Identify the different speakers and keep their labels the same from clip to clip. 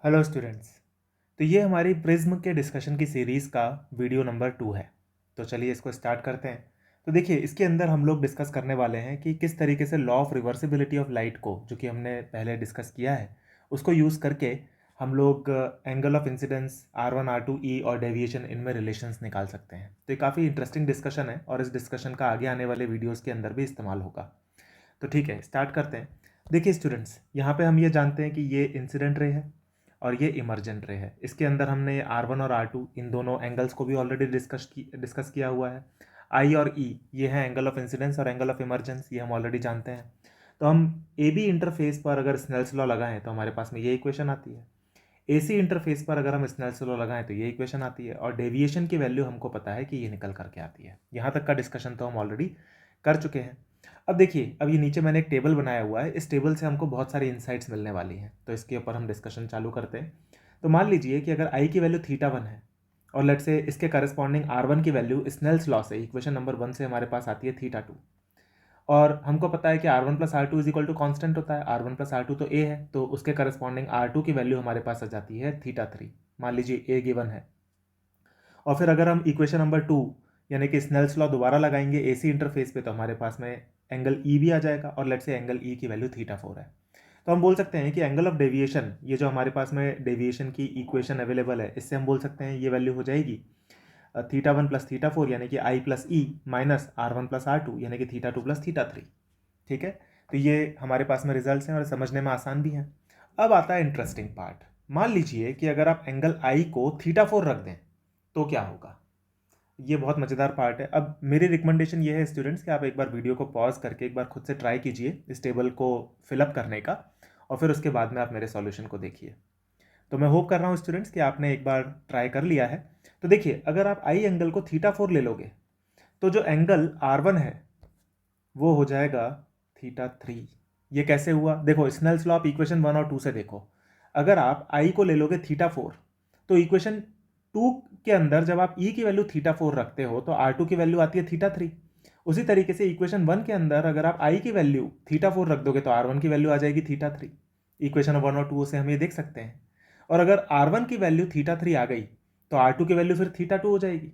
Speaker 1: Hello students. तो ये हमारी प्रिज्म के डिस्कशन की सीरीज़ का वीडियो नंबर 2 है। तो चलिए इसको स्टार्ट करते हैं। तो देखिए, इसके अंदर हम लोग डिस्कस करने वाले हैं कि किस तरीके से law of reversibility of light को, जो कि हमने पहले डिस्कस किया है, उसको यूज़ करके हम लोग angle of incidence R1 R2 E और डेविएशन इनमें रिलेशंस निकाल सकते हैं। तो ये काफ़ी इंटरेस्टिंग डिस्कशन है और इस डिस्कशन का आगे आने वाले वीडियोज़ के अंदर भी इस्तेमाल होगा। तो ठीक है, स्टार्ट करते हैं। देखिए स्टूडेंट्स, यहाँ पे हम ये जानते हैं कि ये इंसिडेंट रे है और ये इमर्जेंट रे है। इसके अंदर हमने R1 और R2 इन दोनों एंगल्स को भी ऑलरेडी डिस्कस किया हुआ है। I और E ये है एंगल ऑफ इंसिडेंस और एंगल ऑफ इमर्जेंस, ये हम ऑलरेडी जानते हैं। तो हम ए बी इंटरफेस पर अगर स्नेल्स लॉ लगाएं तो हमारे पास में ये इक्वेशन आती है। AC इंटरफेस पर अगर हम स्नेल्स लॉ लगाएं तो ये इक्वेशन आती है और डेविएशन की वैल्यू हमको पता है कि ये निकल करके आती है। यहाँ तक का डिस्कशन तो हम ऑलरेडी कर चुके हैं। अब देखिए, अब ये नीचे मैंने एक टेबल बनाया हुआ है। इस टेबल से हमको बहुत सारी इंसाइट्स मिलने वाली हैं, तो इसके ऊपर हम डिस्कशन चालू करते हैं। तो मान लीजिए कि अगर आई की वैल्यू θ1 है और लेट से इसके करस्पॉन्डिंग R1 की वैल्यू स्नेल्स लॉ से इक्वेशन नंबर 1 से हमारे पास आती है θ2, और हमको पता है कि R1 plus R2 is equal to constant होता है। R1 प्लस R2 तो A है, तो उसके करस्पॉन्डिंग R2 की वैल्यू हमारे पास आ जाती है θ3। मान लीजिए A गिवन है, और फिर अगर हम इक्वेशन नंबर 2 यानी कि स्नेल्स लॉ दोबारा लगाएंगे AC इंटरफेस पे, तो हमारे पास में एंगल E भी आ जाएगा और लेट से एंगल E की वैल्यू θ4 है। तो हम बोल सकते हैं कि एंगल ऑफ डेविएशन, ये जो हमारे पास में डेविएशन की इक्वेशन अवेलेबल है, इससे हम बोल सकते हैं ये वैल्यू हो जाएगी θ1 प्लस θ4 यानी कि I plus E minus R1 plus R2 यानी कि θ2 प्लस θ3। ठीक है, तो ये हमारे पास में रिजल्ट्स हैं और समझने में आसान भी हैं। अब आता है इंटरेस्टिंग पार्ट। मान लीजिए कि अगर आप एंगल I को θ4 रख दें तो क्या होगा। ये बहुत मज़ेदार पार्ट है। अब मेरी रिकमेंडेशन ये है स्टूडेंट्स कि आप एक बार वीडियो को पॉज करके एक बार खुद से ट्राई कीजिए इस टेबल को फिलअप करने का, और फिर उसके बाद में आप मेरे सॉल्यूशन को देखिए। तो मैं होप कर रहा हूँ स्टूडेंट्स कि आपने एक बार ट्राई कर लिया है। तो देखिए, अगर आप आई एंगल को θ4 ले लोगे तो जो एंगल R1 है वो हो जाएगा θ3। ये कैसे हुआ, देखो स्नेल्स लॉ ऑफ इक्वेशन 1 और 2 से देखो। अगर आप आई को ले लोगे θ4 तो इक्वेशन 2 के अंदर जब आप ई की वैल्यू θ4 रखते हो तो R2 की वैल्यू आती है θ3। उसी तरीके से इक्वेशन 1 के अंदर अगर आप आई की वैल्यू θ4 रख दोगे तो R1 की वैल्यू आ जाएगी θ3। इक्वेशन 1 और 2 से हम ये देख सकते हैं। और अगर R1 की वैल्यू θ3 आ गई तो R2 की वैल्यू फिर θ2 हो जाएगी,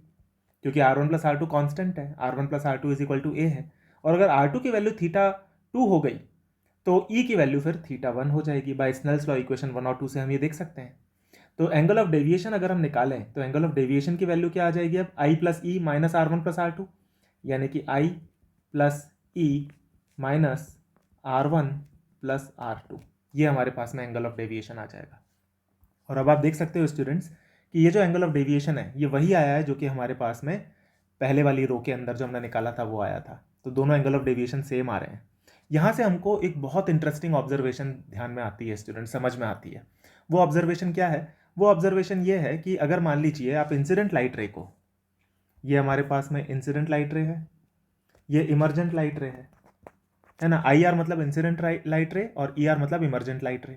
Speaker 1: क्योंकि R1 प्लस R2 कॉन्स्टेंट है। R1 plus R2 is equal to A है। और अगर R2 की वैल्यू θ2 हो गई तो E की वैल्यू फिर θ1 हो जाएगी। बाय स्नेल्स लॉ इक्वेशन 1 और 2 से हम ये देख सकते हैं। तो एंगल ऑफ डेविएशन अगर हम निकालें तो एंगल ऑफ डेविएशन की वैल्यू क्या आ जाएगी अब, I plus E minus R1 plus R2, यानी कि I plus E minus R1 plus R2। ये हमारे पास में एंगल ऑफ डेविएशन आ जाएगा। और अब आप देख सकते हो स्टूडेंट्स कि ये जो एंगल ऑफ डेविएशन है ये वही आया है जो कि हमारे पास में पहले वाली रो के अंदर जो हमने निकाला था वो आया था। तो दोनों एंगल ऑफ डेविएशन सेम आ रहे हैं। यहाँ से हमको एक बहुत इंटरेस्टिंग ऑब्जर्वेशन ध्यान में आती है स्टूडेंट, समझ में आती है। वो ऑब्जर्वेशन क्या है, वो ऑब्जर्वेशन ये है कि अगर मान लीजिए आप इंसिडेंट लाइट रे को, ये हमारे पास में इंसिडेंट लाइट रे है, ये इमर्जेंट लाइट रे है ना। आई आर मतलब इंसिडेंट लाइट रे और ई आर मतलब इमर्जेंट लाइट रे।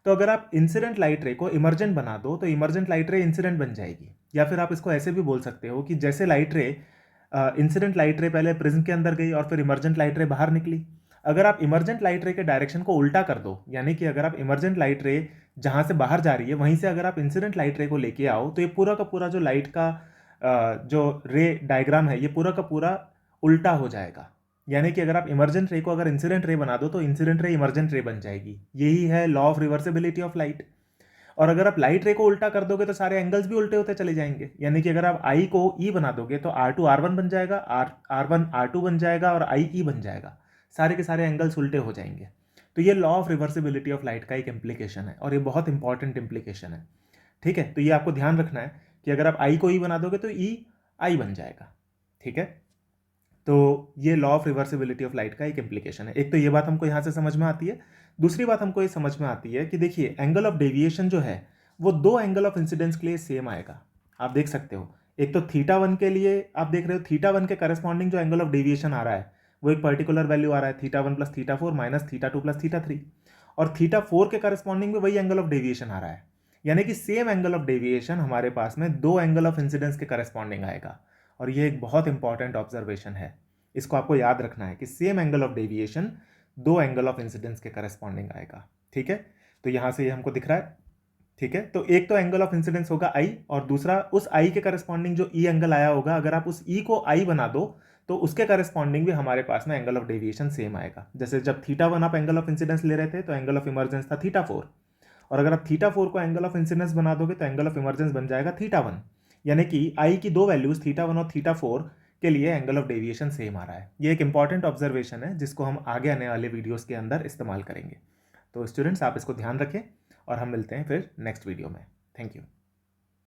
Speaker 1: तो अगर आप इंसिडेंट लाइट रे को इमर्जेंट बना दो तो इमर्जेंट लाइट रे इंसिडेंट बन जाएगी। या फिर आप इसको ऐसे भी बोल सकते हो कि जैसे लाइट रे, इंसिडेंट लाइट रे पहले प्रिज्म के अंदर गई और फिर इमर्जेंट लाइट रे बाहर निकली। अगर आप इमर्जेंट लाइट रे के डायरेक्शन को उल्टा कर दो, यानी कि अगर आप इमर्जेंट लाइट रे जहां से बाहर जा रही है वहीं से अगर आप इंसिडेंट लाइट रे को लेके आओ तो ये पूरा का पूरा जो लाइट का जो रे डायग्राम है ये पूरा का पूरा उल्टा हो जाएगा। यानी कि अगर आप इमर्जेंट रे को अगर इंसिडेंट रे बना दो तो इंसिडेंट रे इमर्जेंट रे बन जाएगी। यही है law of reversibility of light. और अगर आप लाइट रे को उल्टा कर दोगे तो सारे एंगल्स भी उल्टे होते चले जाएंगे। यानी कि अगर आप आई को ई बना दोगे तो R2 R1 बन जाएगा, R1 R2 बन जाएगा और आई ई बन जाएगा। सारे के सारे एंगल्स उल्टे हो जाएंगे। तो ये law of reversibility of light का एक इम्प्लीकेशन है और ये बहुत इंपॉर्टेंट इम्प्लीकेशन है। ठीक है, तो ये आपको ध्यान रखना है कि अगर आप आई को ई बना दोगे तो ई आई बन जाएगा। ठीक है, तो ये law of reversibility of light का एक इम्प्लीकेशन है। एक तो ये बात हमको यहाँ से समझ में आती है। दूसरी बात हमको ये समझ में आती है कि देखिए एंगल ऑफ डेविएशन जो है वो दो एंगल ऑफ इंसिडेंस के लिए सेम आएगा। आप देख सकते हो, एक तो θ1 के लिए आप देख रहे हो, θ1 के करस्पॉन्डिंग जो एंगल ऑफ डेविएशन आ रहा है वो एक पर्टिकुलर वैल्यू आ रहा है θ1 प्लस θ4 माइनस θ2 प्लस θ3, और θ4 के करस्पॉन्डिंग में वही एंगल ऑफ डेविएशन आ रहा है। यानी कि सेम एंगल ऑफ डेविएशन हमारे पास में दो एंगल ऑफ इंसिडेंस के करस्पॉन्डिंग आएगा। और ये एक बहुत इंपॉर्टेंट ऑब्जर्वेशन है, इसको आपको याद रखना है कि सेम एंगल ऑफ डेविएशन दो एंगल ऑफ इंसिडेंस के करस्पॉन्डिंग आएगा। ठीक है, तो यहां से ये हमको दिख रहा है ठीक है, तो एक तो एंगल ऑफ इंसिडेंस होगा आई, और दूसरा उस आई के करस्पॉन्डिंग जो ई एंगल आया होगा, अगर आप उस ई को आई बना दो तो उसके करस्पॉन्डिंग भी हमारे पास में एंगल ऑफ डेविएशन सेम आएगा। जैसे जब θ1 आप एंगल ऑफ इंसिडेंस ले रहे थे तो एंगल ऑफ इमर्जेंस था θ4, और अगर आप θ4 को एंगल ऑफ इंसिडेंस बना दोगे तो एंगल ऑफ इमर्जेंस बन जाएगा θ1। यानी कि आई की दो वैल्यूज θ1 और θ4 के लिए एंगल ऑफ डेविएशन सेम आ रहा है। ये एक इंपॉर्टेंट ऑब्जर्वेशन है जिसको हम आगे आने वाले वीडियोस के अंदर इस्तेमाल करेंगे। तो स्टूडेंट्स, आप इसको ध्यान रखें और हम मिलते हैं फिर नेक्स्ट वीडियो में। Thank you.